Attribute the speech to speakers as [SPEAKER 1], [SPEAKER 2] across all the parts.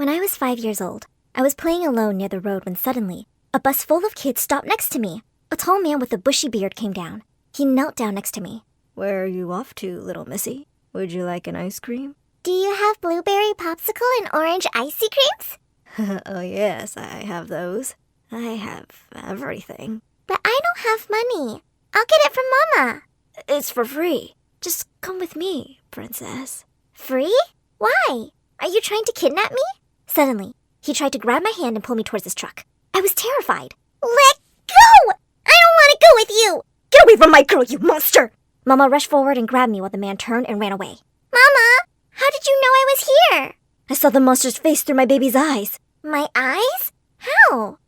[SPEAKER 1] When I was 5 years old, I was playing alone near the road when suddenly, a bus full of kids stopped next to me. A tall man with a bushy beard came down. He knelt down next to me.
[SPEAKER 2] "Where are you off to, little missy? Would you like an ice cream?"
[SPEAKER 1] Do you have blueberry popsicle and orange icy creams?
[SPEAKER 2] Oh yes, I have those. I have everything.
[SPEAKER 1] But I don't have money. I'll get it from Mama.
[SPEAKER 2] It's for free. Just come with me, princess.
[SPEAKER 1] Free? Why? Are you trying to kidnap me? Suddenly, he tried to grab my hand and pull me towards his truck. I was terrified. Let go! I don't want to go with you!
[SPEAKER 2] Get away from my girl, you monster!
[SPEAKER 1] Mama rushed forward and grabbed me while the man turned and ran away. Mama, how did you know I was here?
[SPEAKER 2] I saw the monster's face through my baby's eyes.
[SPEAKER 1] My eyes? How?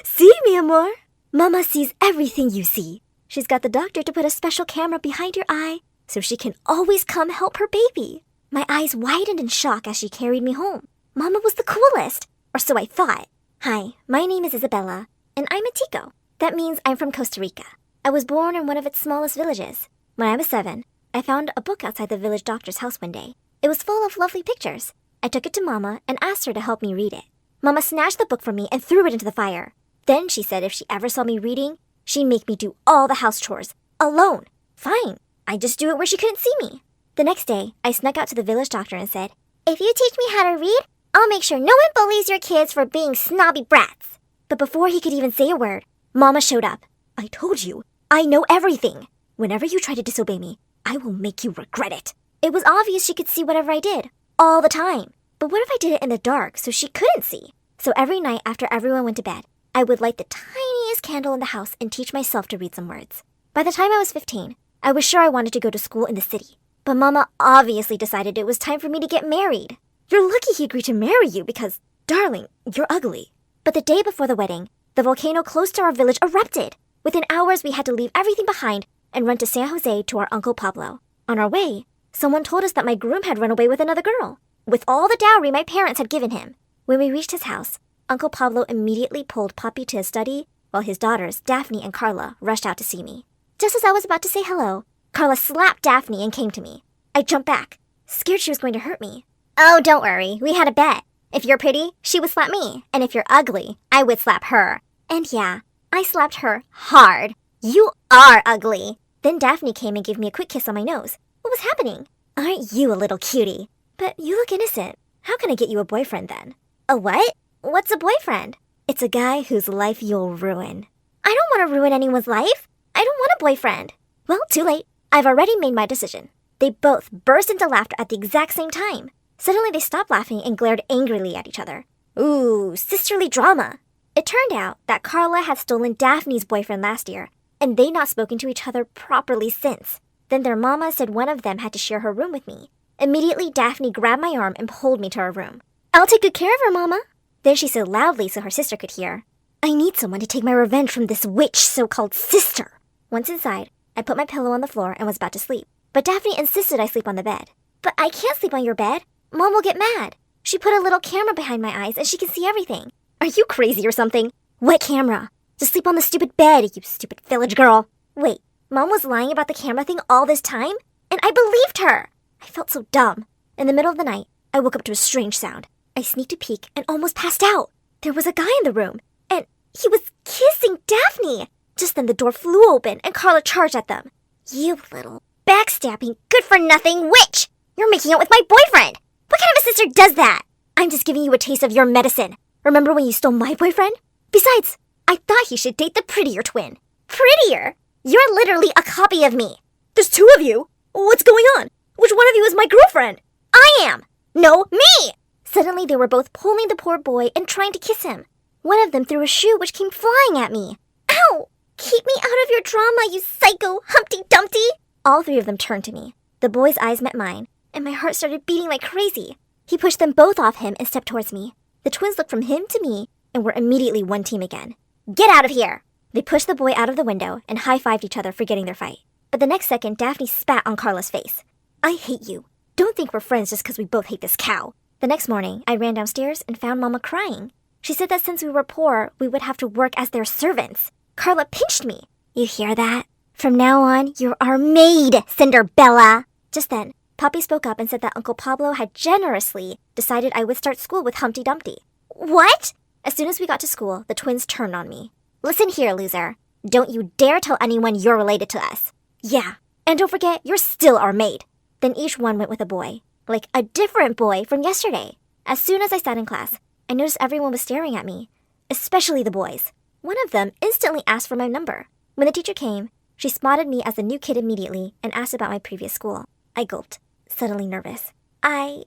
[SPEAKER 2] See, mi amor?
[SPEAKER 1] Mama sees everything you see. She's got the doctor to put a special camera behind your eye so she can always come help her baby. My eyes widened in shock as she carried me home. Mama was the coolest, or so I thought. Hi, my name is Isabella, and I'm a Tico. That means I'm from Costa Rica. I was born in one of its smallest villages. When I was 7, I found a book outside the village doctor's house one day. It was full of lovely pictures. I took it to Mama and asked her to help me read it. Mama snatched the book from me and threw it into the fire. Then she said if she ever saw me reading, she'd make me do all the house chores, alone. Fine, I'd just do it where she couldn't see me. The next day, I snuck out to the village doctor and said, "If you teach me how to read, I'll make sure no one bullies your kids for being snobby brats." But before he could even say a word, Mama showed up. "I told you, I know everything. Whenever you try to disobey me, I will make you regret it." It was obvious she could see whatever I did, all the time. But what if I did it in the dark so she couldn't see? So every night after everyone went to bed, I would light the tiniest candle in the house and teach myself to read some words. By the time I was 15, I was sure I wanted to go to school in the city. But Mama obviously decided it was time for me to get married.
[SPEAKER 2] You're lucky he agreed to marry you because, darling, you're ugly.
[SPEAKER 1] But the day before the wedding, the volcano close to our village erupted. Within hours, we had to leave everything behind and run to San Jose to our Uncle Pablo. On our way, someone told us that my groom had run away with another girl, with all the dowry my parents had given him. When we reached his house, Uncle Pablo immediately pulled Papi to his study, while his daughters, Daphne and Carla, rushed out to see me. Just as I was about to say hello, Carla slapped Daphne and came to me. I jumped back, scared she was going to hurt me. "Oh, don't worry, we had a bet. If you're pretty, she would slap me, and if you're ugly, I would slap her." And yeah, I slapped her hard. "You are ugly." Then Daphne came and gave me a quick kiss on my nose. What was happening? "Aren't you a little cutie? But you look innocent. How can I get you a boyfriend then?" "A what? What's a boyfriend?" "It's a guy whose life you'll ruin." "I don't want to ruin anyone's life. I don't want a boyfriend." "Well, too late. I've already made my decision." They both burst into laughter at the exact same time. Suddenly they stopped laughing and glared angrily at each other. Ooh, sisterly drama. It turned out that Carla had stolen Daphne's boyfriend last year, and they'd not spoken to each other properly since. Then their mama said one of them had to share her room with me. Immediately, Daphne grabbed my arm and pulled me to her room. "I'll take good care of her, Mama." Then she said loudly so her sister could hear, "I need someone to take my revenge from this witch so-called sister." Once inside, I put my pillow on the floor and was about to sleep. But Daphne insisted I sleep on the bed. "But I can't sleep on your bed. Mom will get mad. She put a little camera behind my eyes and she can see everything." "Are you crazy or something?" "What camera? Just sleep on the stupid bed, you stupid village girl." Wait, Mom was lying about the camera thing all this time? And I believed her! I felt so dumb. In the middle of the night, I woke up to a strange sound. I sneaked a peek and almost passed out. There was a guy in the room, and he was kissing Daphne. Just then the door flew open and Carla charged at them. "You little backstabbing, good-for-nothing witch! You're making out with my boyfriend! What kind of a sister does that?" "I'm just giving you a taste of your medicine. Remember when you stole my boyfriend? Besides, I thought he should date the prettier twin." "Prettier? You're literally a copy of me."
[SPEAKER 2] "There's two of you? What's going on? Which one of you is my girlfriend?"
[SPEAKER 1] "I am." "No, me!" Suddenly they were both pulling the poor boy and trying to kiss him. One of them threw a shoe which came flying at me. "Ow! Keep me out of your drama, you psycho Humpty Dumpty!" All three of them turned to me. The boy's eyes met mine, and my heart started beating like crazy. He pushed them both off him and stepped towards me. The twins looked from him to me and were immediately one team again. "Get out of here!" They pushed the boy out of the window and high-fived each other for getting their fight. But the next second, Daphne spat on Carla's face. "I hate you. Don't think we're friends just because we both hate this cow." The next morning, I ran downstairs and found Mama crying. She said that since we were poor, we would have to work as their servants. Carla pinched me. "You hear that? From now on, you're our maid, Cinderbella." Just then, Poppy spoke up and said that Uncle Pablo had generously decided I would start school with Humpty Dumpty. What? As soon as we got to school, the twins turned on me. Listen here, loser. Don't you dare tell anyone you're related to us. Yeah, and don't forget, you're still our maid. Then each one went with a boy, like a different boy from yesterday. As soon as I sat in class, I noticed everyone was staring at me, especially the boys. One of them instantly asked for my number. When the teacher came, she spotted me as the new kid immediately and asked about my previous school. I gulped, suddenly nervous. I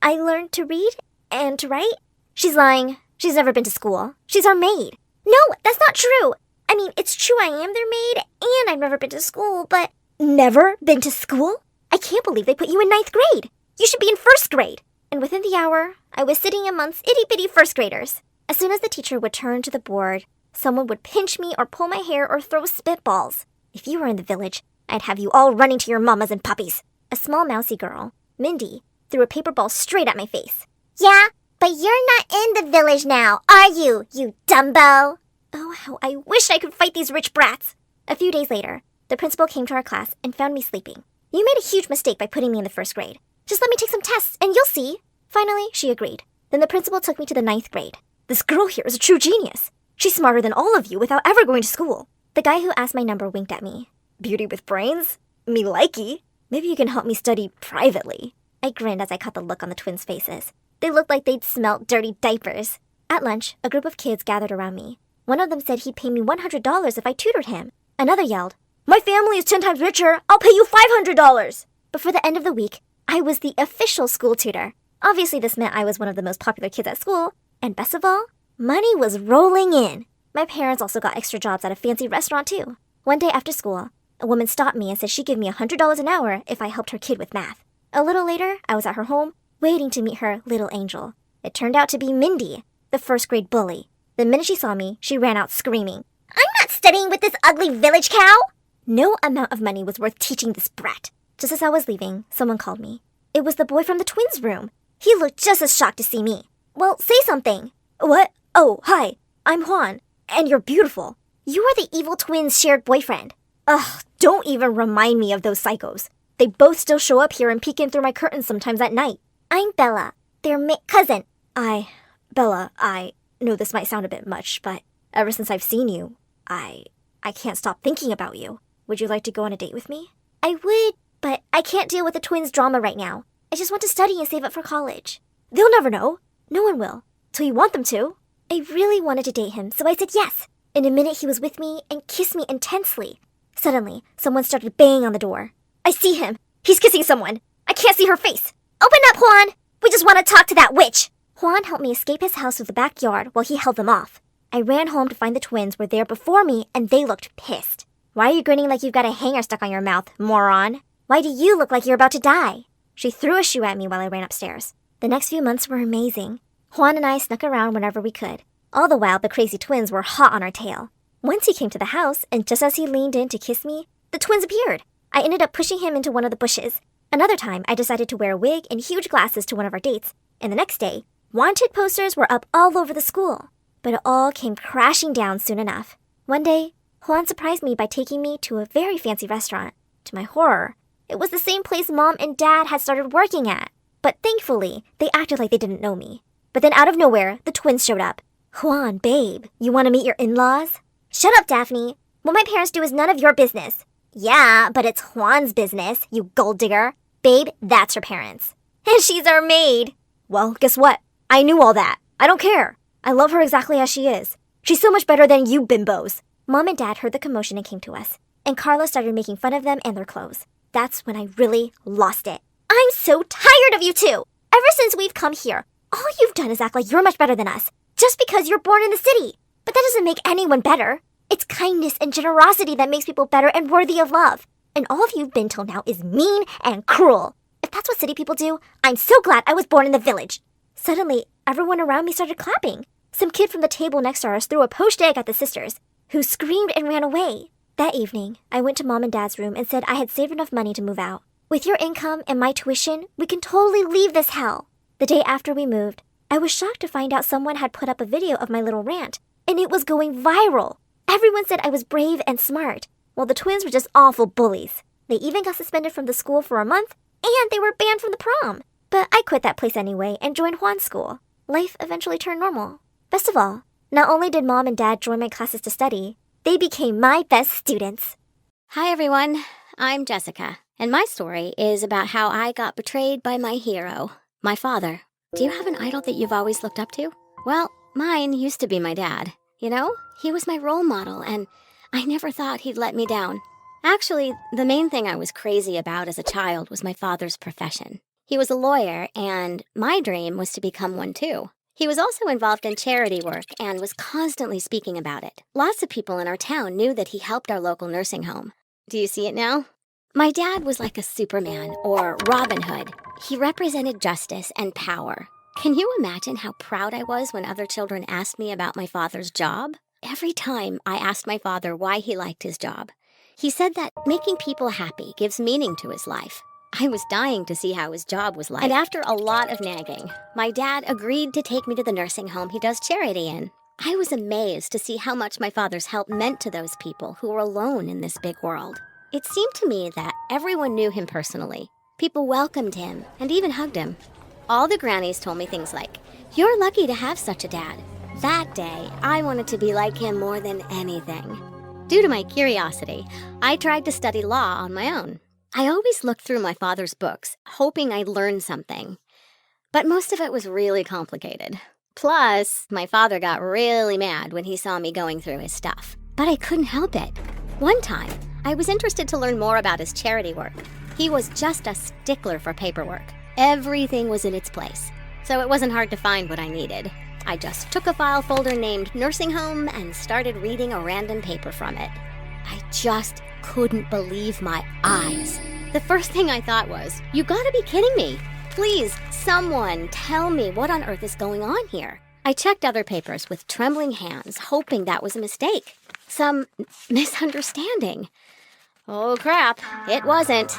[SPEAKER 1] learned to read and to write. She's lying. She's never been to school. She's our maid. No, that's not true. I mean, it's true I am their maid, and I've never been to school, but... Never been to school? I can't believe they put you in 9th grade. You should be in 1st grade. And within the hour, I was sitting amongst itty-bitty 1st graders. As soon as the teacher would turn to the board, someone would pinch me or pull my hair or throw spitballs. If you were in the village, I'd have you all running to your mamas and puppies. A small mousy girl, Mindy, threw a paper ball straight at my face. Yeah, but you're not in the village now, are you, you Dumbo? Oh, how I wish I could fight these rich brats. A few days later, the principal came to our class and found me sleeping. You made a huge mistake by putting me in the 1st grade. Just let me take some tests and you'll see. Finally, she agreed. Then the principal took me to the 9th grade. This girl here is a true genius. She's smarter than all of you without ever going to school. The guy who asked my number winked at me. Beauty with brains? Me likey. Maybe you can help me study privately. I grinned as I caught the look on the twins' faces. They looked like they'd smelt dirty diapers. At lunch, a group of kids gathered around me. One of them said he'd pay me $100 if I tutored him. Another yelled, "My family is 10 times richer. I'll pay you $500. Before the end of the week, I was the official school tutor. Obviously, this meant I was one of the most popular kids at school. And best of all, money was rolling in. My parents also got extra jobs at a fancy restaurant, too. One day after school, a woman stopped me and said she'd give me $100 an hour if I helped her kid with math. A little later, I was at her home, waiting to meet her little angel. It turned out to be Mindy, the 1st grade bully. The minute she saw me, she ran out screaming, "I'm not studying with this ugly village cow!" No amount of money was worth teaching this brat. Just as I was leaving, someone called me. It was the boy from the twins' room. He looked just as shocked to see me. Well, say something. What? Oh, hi. I'm Juan, and you're beautiful. You are the evil twins' shared boyfriend. Ugh, don't even remind me of those psychos. They both still show up here and peek in through my curtains sometimes at night. I'm Bella, their cousin. Bella, I know this might sound a bit much, but ever since I've seen you, I can't stop thinking about you. Would you like to go on a date with me? I would, but I can't deal with the twins' drama right now. I just want to study and save up for college. They'll never know. No one will. Till you want them to. I really wanted to date him, so I said yes. In a minute, he was with me and kissed me intensely. Suddenly, someone started banging on the door. I see him. He's kissing someone. I can't see her face. Open up, Juan! We just want to talk to that witch! Juan helped me escape his house through the backyard while he held them off. I ran home to find the twins were there before me and they looked pissed. Why are you grinning like you've got a hanger stuck on your mouth, moron? Why do you look like you're about to die? She threw a shoe at me while I ran upstairs. The next few months were amazing. Juan and I snuck around whenever we could. All the while, the crazy twins were hot on our tail. Once he came to the house, and just as he leaned in to kiss me, the twins appeared. I ended up pushing him into one of the bushes. Another time, I decided to wear a wig and huge glasses to one of our dates. And the next day, wanted posters were up all over the school. But it all came crashing down soon enough. One day, Juan surprised me by taking me to a very fancy restaurant. To my horror, it was the same place Mom and Dad had started working at. But thankfully, they acted like they didn't know me. But then out of nowhere, the twins showed up. Juan, babe, you want to meet your in-laws? Shut up, Daphne. What my parents do is none of your business. Yeah, but it's Juan's business, you gold digger. Babe, that's her parents. And she's our maid. Well, guess what? I knew all that. I don't care. I love her exactly as she is. She's so much better than you bimbos. Mom and Dad heard the commotion and came to us. And Carla started making fun of them and their clothes. That's when I really lost it. I'm so tired of you two. Ever since we've come here, all you've done is act like you're much better than us. Just because you're born in the city. But that doesn't make anyone better. It's kindness and generosity that makes people better and worthy of love. And all of you've been till now is mean and cruel. If that's what city people do, I'm so glad I was born in the village. Suddenly, everyone around me started clapping. Some kid from the table next to us threw a poached egg at the sisters, who screamed and ran away. That evening, I went to Mom and Dad's room and said I had saved enough money to move out. With your income and my tuition, we can totally leave this hell. The day after we moved, I was shocked to find out someone had put up a video of my little rant, and it was going viral. Everyone said I was brave and smart, while the twins were just awful bullies. They even got suspended from the school for a month, and they were banned from the prom. But I quit that place anyway and joined Juan's school. Life eventually turned normal. Best of all, not only did Mom and Dad join my classes to study, they became my best students.
[SPEAKER 2] Hi everyone, I'm Jessica, and my story is about how I got betrayed by my hero, my father. Do you have an idol that you've always looked up to? Well, mine used to be my dad. You know, he was my role model, and I never thought he'd let me down. Actually, the main thing I was crazy about as a child was my father's profession. He was a lawyer, and my dream was to become one too. He was also involved in charity work and was constantly speaking about it. Lots of people in our town knew that he helped our local nursing home. Do you see it now? My dad was like a Superman or Robin Hood. He represented justice and power. Can you imagine how proud I was when other children asked me about my father's job? Every time I asked my father why he liked his job, he said that making people happy gives meaning to his life. I was dying to see how his job was like. And after a lot of nagging, my dad agreed to take me to the nursing home he does charity in. I was amazed to see how much my father's help meant to those people who were alone in this big world. It seemed to me that everyone knew him personally. People welcomed him and even hugged him. All the grannies told me things like, "You're lucky to have such a dad." That day, I wanted to be like him more than anything. Due to my curiosity, I tried to study law on my own. I always looked through my father's books, hoping I'd learn something. But most of it was really complicated. Plus, my father got really mad when he saw me going through his stuff. But I couldn't help it. One time, I was interested to learn more about his charity work. He was just a stickler for paperwork. Everything was in its place, so it wasn't hard to find what I needed. I just took a file folder named Nursing Home and started reading a random paper from it. I just couldn't believe my eyes. The first thing I thought was, "You gotta be kidding me. Please, someone tell me what on earth is going on here." I checked other papers with trembling hands, hoping that was a mistake. Some misunderstanding. Oh crap, it wasn't.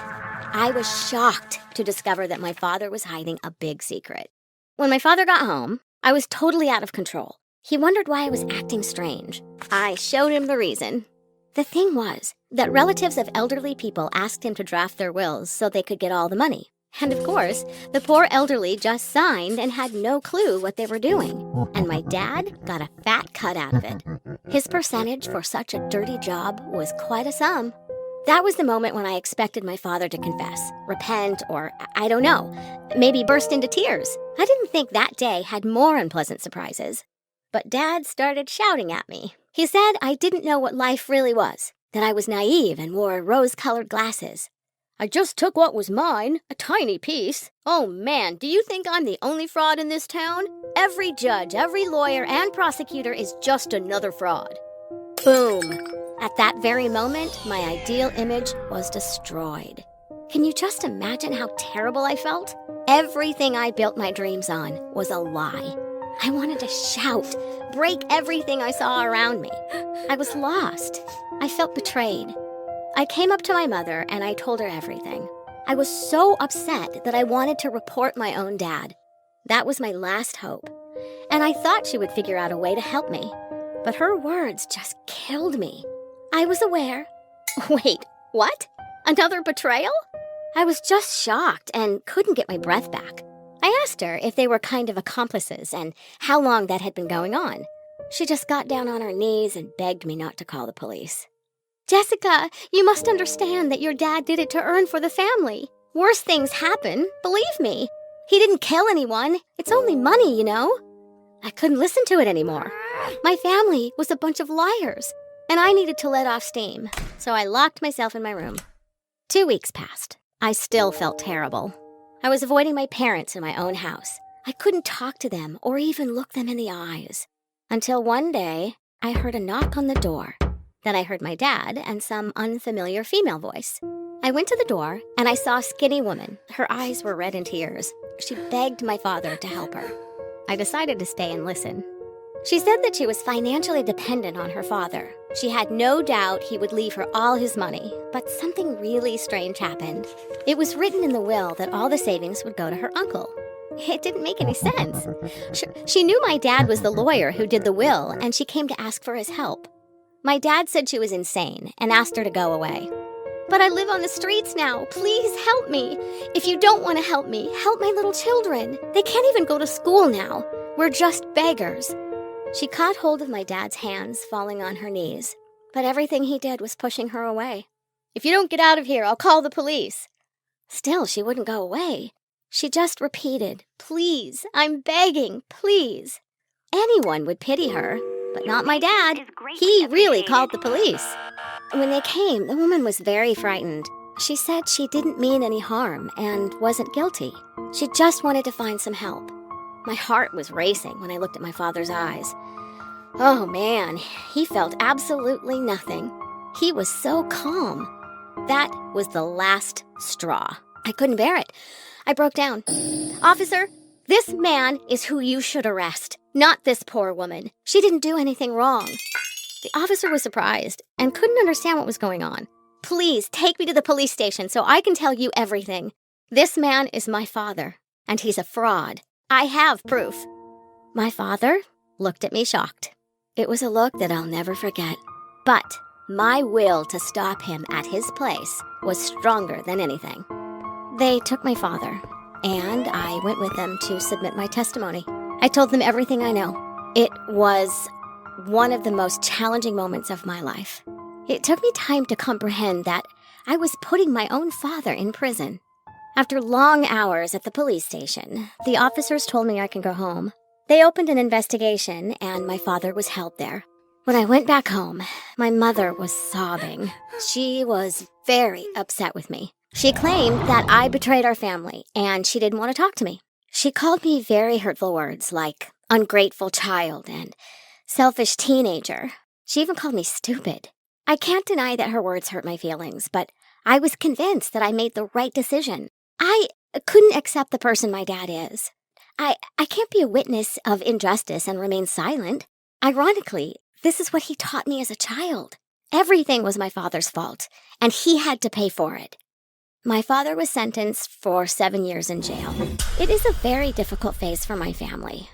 [SPEAKER 2] I was shocked to discover that my father was hiding a big secret. When my father got home, I was totally out of control. He wondered why I was acting strange. I showed him the reason. The thing was that relatives of elderly people asked him to draft their wills so they could get all the money. And of course, the poor elderly just signed and had no clue what they were doing. And my dad got a fat cut out of it. His percentage for such a dirty job was quite a sum. That was the moment when I expected my father to confess, repent, or, I don't know, maybe burst into tears. I didn't think that day had more unpleasant surprises. But Dad started shouting at me. He said I didn't know what life really was, that I was naive and wore rose-colored glasses. "I just took what was mine, a tiny piece. Oh man, do you think I'm the only fraud in this town? Every judge, every lawyer, and prosecutor is just another fraud." Boom. At that very moment, my ideal image was destroyed. Can you just imagine how terrible I felt? Everything I built my dreams on was a lie. I wanted to shout, break everything I saw around me. I was lost. I felt betrayed. I came up to my mother and I told her everything. I was so upset that I wanted to report my own dad. That was my last hope. And I thought she would figure out a way to help me. But her words just killed me. I was aware. Wait, what? Another betrayal? I was just shocked and couldn't get my breath back. I asked her if they were kind of accomplices and how long that had been going on. She just got down on her knees and begged me not to call the police. "Jessica, you must understand that your dad did it to earn for the family. Worse things happen, believe me. He didn't kill anyone. It's only money, you know." I couldn't listen to it anymore. My family was a bunch of liars, and I needed to let off steam, so I locked myself in my room. 2 weeks passed. I still felt terrible. I was avoiding my parents in my own house. I couldn't talk to them or even look them in the eyes. Until one day, I heard a knock on the door. Then I heard my dad and some unfamiliar female voice. I went to the door and I saw a skinny woman. Her eyes were red in tears. She begged my father to help her. I decided to stay and listen. She said that she was financially dependent on her father. She had no doubt he would leave her all his money, but something really strange happened. It was written in the will that all the savings would go to her uncle. It didn't make any sense. She knew my dad was the lawyer who did the will, and she came to ask for his help. My dad said she was insane and asked her to go away. But I live on the streets now. Please help me. If you don't want to help me, help my little children. They can't even go to school now. We're just beggars." She caught hold of my dad's hands, falling on her knees. But everything he did was pushing her away. "If you don't get out of here, I'll call the police." Still, she wouldn't go away. She just repeated, "Please, I'm begging, please." Anyone would pity her, but not my dad. He really called the police. When they came, the woman was very frightened. She said she didn't mean any harm and wasn't guilty. She just wanted to find some help. My heart was racing when I looked at my father's eyes. Oh man, he felt absolutely nothing. He was so calm. That was the last straw. I couldn't bear it. I broke down. "Officer, this man is who you should arrest, not this poor woman. She didn't do anything wrong." The officer was surprised and couldn't understand what was going on. "Please take me to the police station so I can tell you everything. This man is my father, and he's a fraud. I have proof." My father looked at me shocked. It was a look that I'll never forget. But my will to stop him at his place was stronger than anything. They took my father, and I went with them to submit my testimony. I told them everything I know. It was one of the most challenging moments of my life. It took me time to comprehend that I was putting my own father in prison. After long hours at the police station, the officers told me I can go home. They opened an investigation, and my father was held there. When I went back home, my mother was sobbing. She was very upset with me. She claimed that I betrayed our family, and she didn't want to talk to me. She called me very hurtful words like ungrateful child and selfish teenager. She even called me stupid. I can't deny that her words hurt my feelings, but I was convinced that I made the right decision. I couldn't accept the person my dad is. I can't be a witness of injustice and remain silent. Ironically, this is what he taught me as a child. Everything was my father's fault, and he had to pay for it. My father was sentenced for 7 years in jail. It is a very difficult phase for my family.